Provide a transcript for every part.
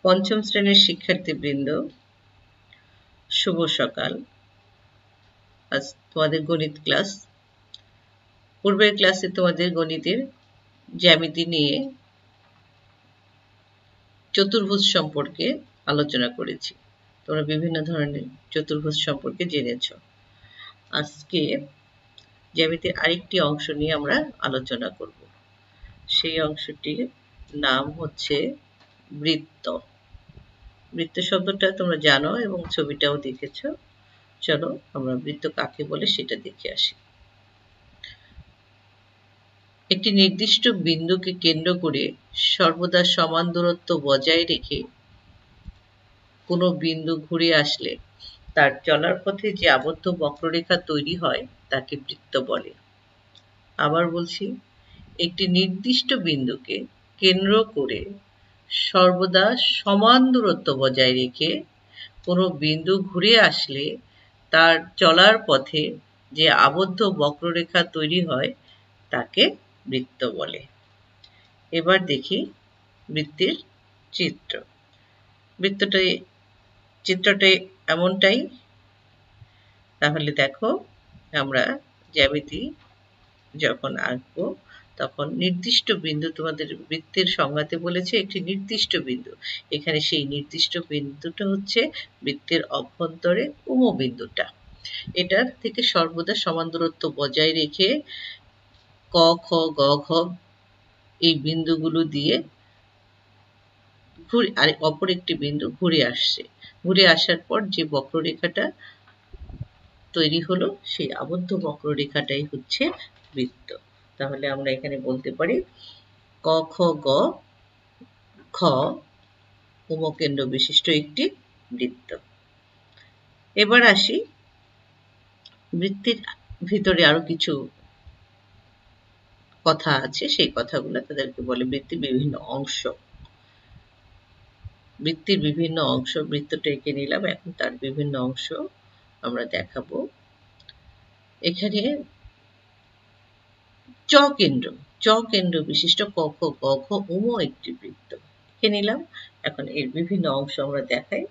পঞ্চম শ্রেণীর শিক্ষার্থীবৃন্দ, শুভ সকাল। আজ তোমাদের গণিত ক্লাস। পূর্বের ক্লাসে তোমাদের গণিতের জ্যামিতি নিয়ে চতুর্ভুজ সম্পর্কে আলোচনা করেছি। তোমরা বিভিন্ন ধরনের চতুর্ভুজ সম্পর্কে জেনেছ। আজকে জ্যামিতির আরেকটি অংশ নিয়ে আমরা আলোচনা করব। সেই অংশটির নাম হচ্ছে বৃত্ত। বৃত্ত শব্দটা তোমরা জানো এবং ছবিটাও দেখেছ। চলো আমরা বৃত্ত কাকে বলে সেটা দেখে আসি। একটি নির্দিষ্ট বিন্দুকে কেন্দ্র করে সর্বদা সমান দূরত্ব বজায় রেখে কোনো বিন্দু ঘুরে আসলে তার চলার পথে যে আবদ্ধ বক্ররেখা তৈরি হয় তাকে বৃত্ত বলে। আবার বলছি, একটি নির্দিষ্ট বিন্দুকে কেন্দ্র করে সর্বদা সমান দূরত্ব বজায় রেখে কোনো বিন্দু ঘুরে আসলে তার চলার পথে যে আবদ্ধ বক্ররেখা তৈরি হয় তাকে বৃত্ত বলে। এবার দেখি বৃত্তের চিত্র। চিত্রটা এমনটাই। তাহলে দেখো, আমরা জ্যামিতি যখন আঁকবো তখন নির্দিষ্ট বিন্দু, তোমাদের বৃত্তের সংজ্ঞাতে বলেছে একটি নির্দিষ্ট বিন্দু। এখানে সেই নির্দিষ্ট বিন্দুটা হচ্ছে বৃত্তের অভ্যন্তরে বিন্দুটা। এটার থেকে সর্বদা সমান দূরত্ব বজায় রেখে ক, খ, গ, ঘ এই বিন্দুগুলো দিয়ে অপর একটি বিন্দু ঘুরে আসছে। ঘুরে আসার পর যে বক্ররেখাটা তৈরি হলো সেই আবদ্ধ বক্ররেখাটাই হচ্ছে বৃত্ত। তাহলে আমরা এখানে বলতে পারি ক, খ, গ, ঘ উমকেন্দ্র বিশিষ্ট একটি বৃত্ত। এবার আসি বৃত্তের ভিতরে আরো কিছু কথা আছে, সেই কথাগুলো তাদেরকে বলে বৃত্তের বিভিন্ন অংশ। বৃত্তের বিভিন্ন অংশ, বৃত্তটা এঁকে নিলাম, এখন তার বিভিন্ন অংশ আমরা দেখাবো। এখানে চকেন্দ্র বিশিষ্ট ক, খ, গ, ঘ একটি বৃত্ত এঁকে নিলাম। এখন এর বিভিন্ন অংশ আমরা দেখাই।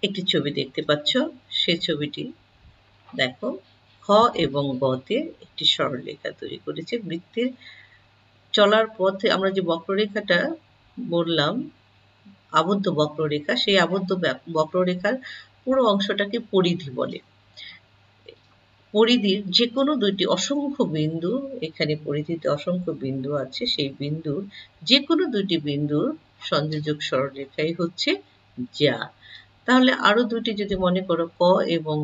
একটি ছবি দেখতে পাচ্ছ, সেই ছবিটি দেখো। খ এবং গতে একটি সরলরেখা তৈরি করেছে। বৃত্তের চলার পথে আমরা যে বক্ররেখাটা বললাম আবদ্ধ বক্ররেখা, সেই আবদ্ধ বক্ররেখার পুরো অংশটাকে পরিধি বলে। পরিধির যে কোনো দুইটি অসংখ্য বিন্দু, এখানে পরিধিতে অসংখ্য বিন্দু আছে, সেই বিন্দুর যে কোনো দুইটি বিন্দুর সংযোজক সরলরেখাই হচ্ছে জ্যা। তাহলে আরো দুটি যদি মনে করো ক এবং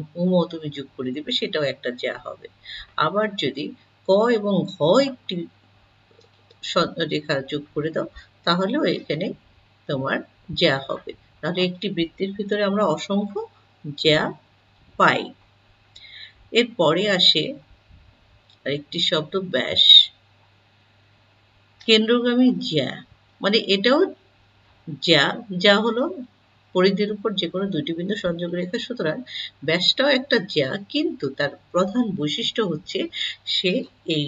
তুমি যোগ করে দিবে, সেটাও একটা জ্যা হবে। আবার যদি ক এবং ঘ একটি রেখা যোগ করে দাও তাহলেও এখানে তোমার জ্যা হবে। তাহলে একটি বৃত্তের ভিতরে আমরা অসংখ্য জ্যা পাই। এরপরে আসে আরেকটি শব্দ ব্যাস। কেন্দ্রগামী জ্যা মানে এটাও জ্যা হলো পরিধির উপর যে কোনো দুটি বিন্দু সংযোগ রেখা। সুতরাং ব্যাসটাও একটা জ্যা, কিন্তু তার প্রধান বৈশিষ্ট্য হচ্ছে সে এই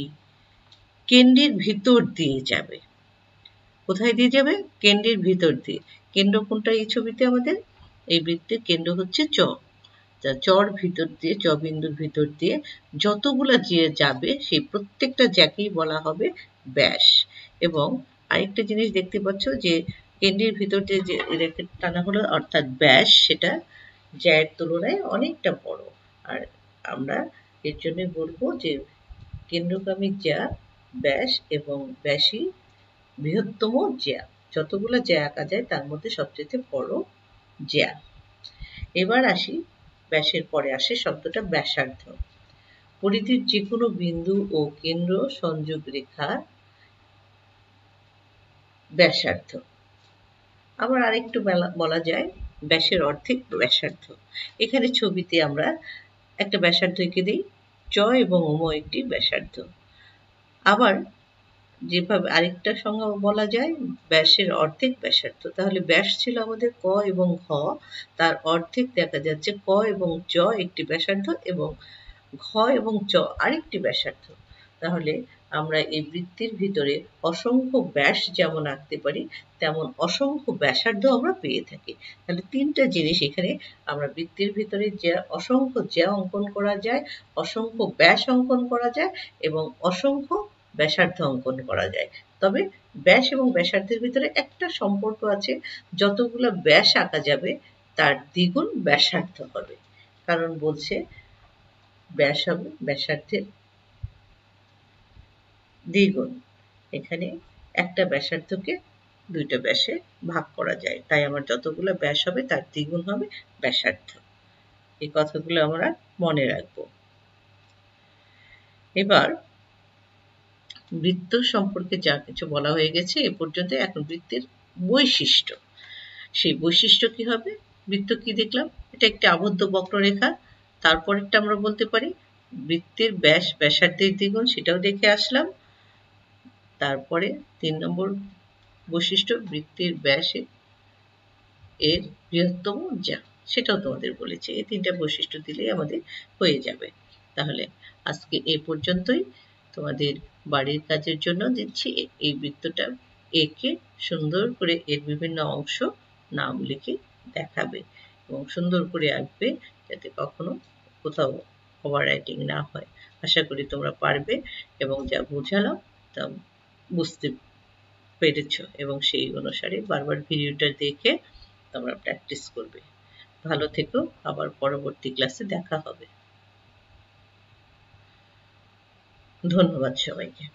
কেন্দ্রের ভিতর দিয়ে যাবে। কোথায় দিয়ে যাবে? কেন্দ্রের ভিতর দিয়ে। কেন্দ্র কোনটা এই ছবিতে? আমাদের এই বৃত্তের কেন্দ্র হচ্ছে চ। চর ভিতর দিয়ে, চ বিন্দুর ভিতর দিয়ে যতগুলা যে যাবে সেই প্রত্যেকটা জ্যাকেই বলা হবে ব্যাস। এবং আরেকটা জিনিস দেখতে পাচ্ছ যে কেন্দ্রের ভিতর দিয়ে যে রেখা টানা হলো, অর্থাৎ ব্যাস, সেটা জ্যায়ের তুলনায় অনেকটা বড়। আর আমরা এর জন্য বলবো যে কেন্দ্রগামী জ্যা ব্যাস এবং ব্যাসই বৃহত্তম জ্যা। যতগুলো জ্যা আঁকা যায় তার মধ্যে সবচেয়ে বড় জ্যা। এবার আসি ব্যাসের পরে আসে শব্দটা ব্যাসার্ধ। পরিধির যে কোনো বিন্দু ও কেন্দ্র সংযোগ রেখা ব্যাসার্ধ। আবার আরেকটু বলা যায় ব্যাসের অর্ধেক ব্যাসার্ধ। এখানে ছবিতে আমরা একটা ব্যাসার্ধ এঁকে দিই, চ এবং একটি ব্যাসার্ধ। আবার যেভাবে আরেকটা সংজ্ঞা বলা যায় ব্যাসের অর্ধেক ব্যাসার্ধ। তাহলে ব্যাস ছিল আমাদের ক এবং ঘ, তার অর্ধেক দেখা যাচ্ছে ক এবং চ একটি ব্যাসার্ধ এবং ঘ এবং চ আরেকটি ব্যাসার্ধ। তাহলে আমরা এই বৃত্তের ভিতরে অসংখ্য ব্যাস যেমন আঁকতে পারি, তেমন অসংখ্য ব্যাসার্ধ আমরা পেয়ে থাকি। তাহলে তিনটা জিনিস এখানে আমরা বৃত্তের ভিতরে যে অসংখ্য জ্যা অঙ্কন করা যায়, অসংখ্য ব্যাস অঙ্কন করা যায় এবং অসংখ্য ব্যাসার্ধ অঙ্কন করা যায়। তবে ব্যাস এবং ব্যাসার্ধের ভিতরে একটা সম্পর্ক আছে, যতগুলো ব্যাস আঁকা যাবে তার দ্বিগুণ ব্যাসার্ধ হবে। কারণ বলছে ব্যাস হবে ব্যাসার্ধের দ্বিগুণ। এখানে একটা ব্যাসার্ধকে দুইটা ব্যাসে ভাগ করা যায়, তাই আমার যতগুলো ব্যাস হবে তার দ্বিগুণ হবে ব্যাসার্ধ। এই কথাগুলো আমরা মনে রাখবো। এবার বৃত্ত সম্পর্কে যা কিছু বলা হয়ে গেছে এ পর্যন্ত, এখন বৃত্তের বৈশিষ্ট্য। সেই বৈশিষ্ট্য কি হবে? বৃত্ত কি দেখলাম? এটা একটি আবদ্ধ বক্ররেখা। তারপরেরটা আমরা বলতে পারি বৃত্তের ব্যাস ব্যাসার্ধের দ্বিগুণ, সেটাও দেখে আসলাম। তারপরে 3 নম্বর বৈশিষ্ট্য, বৃত্তের ব্যাস এর বৃহত্তম জ্যা, সেটাও তোমাদের বলেছে। এই তিনটা বৈশিষ্ট্য দিলেই আমাদের হয়ে যাবে। তাহলে আজকে এই পর্যন্তই। তোমাদের বাড়ির কাজের জন্য দিচ্ছি এই বৃত্তটা এঁকে সুন্দর করে এর বিভিন্ন অংশ নাম লিখে দেখাবে এবং সুন্দর করে আঁকবে, যাতে কখনো কোথাও ওভার রাইটিং না হয়। আশা করি তোমরা পারবে এবং যা বোঝালাম তা বুঝতে পেরেছ এবং সেই অনুসারে বারবার ভিডিওটা দেখে তোমরা প্র্যাকটিস করবে। ভালো থেকো, আবার পরবর্তী ক্লাসে দেখা হবে। ধন্যবাদ সবাইকে।